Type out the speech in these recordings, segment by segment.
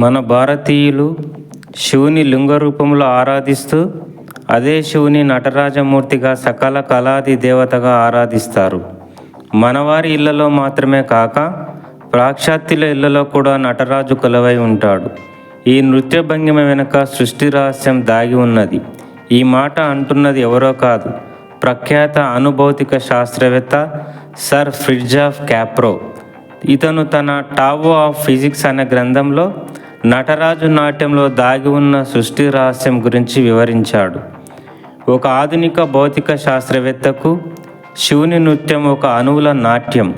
మన భారతీయులు శివుని లింగ రూపంలో ఆరాధిస్తూ అదే శివుని నటరాజమూర్తిగా సకల కళాది దేవతగా ఆరాధిస్తారు. మనవారి ఇళ్లలో మాత్రమే కాక పాశ్చాత్యుల ఇళ్లలో కూడా నటరాజు కొలువై ఉంటాడు. ఈ నృత్య భంగిమ వెనుక సృష్టి రహస్యం దాగి ఉన్నది. ఈ మాట అంటున్నది ఎవరో కాదు, ప్రఖ్యాత అనుభౌతిక శాస్త్రవేత్త సర్ ఫ్రిడ్జాఫ్ క్యాప్రో. ఇతను తన టావో ఆఫ్ ఫిజిక్స్ అనే గ్రంథంలో నటరాజు నాట్యంలో దాగి ఉన్న సృష్టి రహస్యం గురించి వివరించాడు. ఒక ఆధునిక భౌతిక శాస్త్రవేత్తకు శివుని నృత్యం ఒక అణువుల నాట్యం.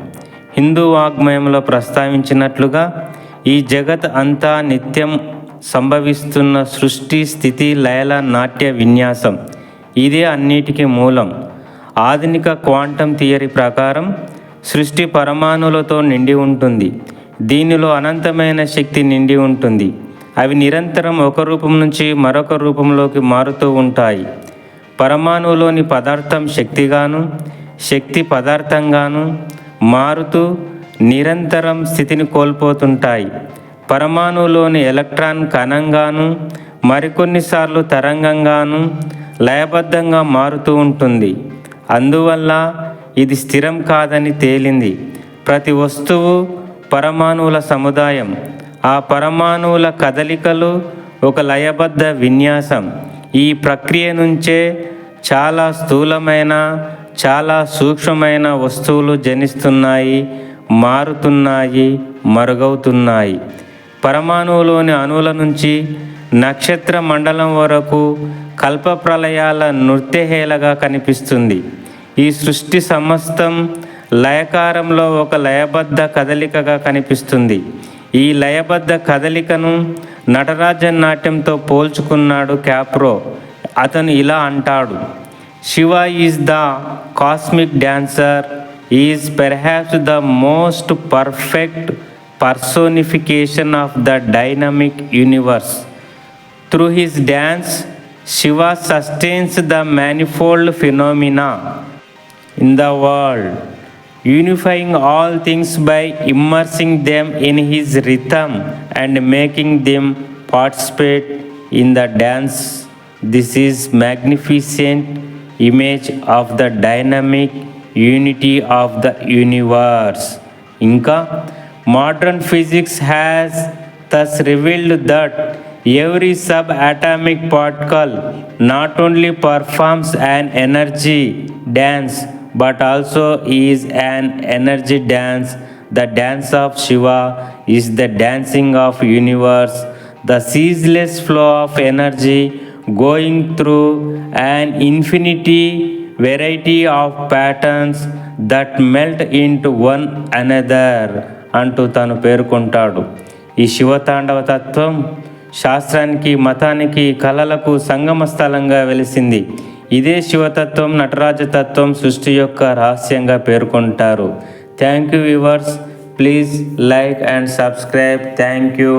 హిందూ వాగ్మయంలో ప్రస్తావించినట్లుగా ఈ జగత్ అంతా నిత్యం సంభవిస్తున్న సృష్టి స్థితి లయల నాట్య విన్యాసం. ఇదే అన్నిటికీ మూలం. ఆధునిక క్వాంటం థియరీ ప్రకారం సృష్టి పరమాణువులతో నిండి ఉంటుంది. దీనిలో అనంతమైన శక్తి నిండి ఉంటుంది. అవి నిరంతరం ఒక రూపం నుంచి మరొక రూపంలోకి మారుతూ ఉంటాయి. పరమాణువులోని పదార్థం శక్తిగాను, శక్తి పదార్థంగాను మారుతూ నిరంతరం స్థితిని కోల్పోతుంటాయి. పరమాణువులోని ఎలక్ట్రాన్ కణంగాను, మరికొన్నిసార్లు తరంగంగాను లయబద్ధంగా మారుతూ ఉంటుంది. అందువల్ల ఇది స్థిరం కాదని తేలింది. ప్రతి వస్తువు పరమాణువుల సముదాయం. ఆ పరమాణువుల కదలికలు ఒక లయబద్ధ విన్యాసం. ఈ ప్రక్రియ నుంచే చాలా స్థూలమైన, చాలా సూక్ష్మమైన వస్తువులు జనిస్తున్నాయి, మారుతున్నాయి, మరుగవుతున్నాయి. పరమాణువులోని అణువుల నుంచి నక్షత్ర మండలం వరకు కల్పప్రలయాల నృత్యహేళగా కనిపిస్తుంది. ఈ సృష్టి సమస్తం లయకారంలో ఒక లయబద్ధ కదలికగా కనిపిస్తుంది. ఈ లయబద్ధ కదలికను నటరాజ నాట్యంతో పోల్చుకున్నాడు క్యాప్రో. అతను ఇలా అంటాడు: Shiva is the cosmic dancer, is perhaps the most perfect personification of the dynamic universe. Through his dance, Shiva sustains the manifold phenomena in the world, unifying all things by immersing them in his rhythm and making them participate in the dance. This is magnificent image of the dynamic unity of the universe. Inka modern physics has thus revealed that every subatomic particle not only performs an energy dance but also is an energy dance. The dance of Shiva is the dancing of universe, the ceaseless flow of energy going through an infinity variety of patterns that melt into one another అంటూ తాను పేర్కొంటాడు. ఈ శివతాండవ తత్వం శాస్త్రానికి, మతానికి, కళలకు సంగమ స్థలంగా వెలిసింది. ఇదే శివతత్వం, నటరాజతత్వం సృష్టి యొక్క రహస్యంగా పేర్కొంటారు. Thank you viewers. Please like and subscribe. Thank you.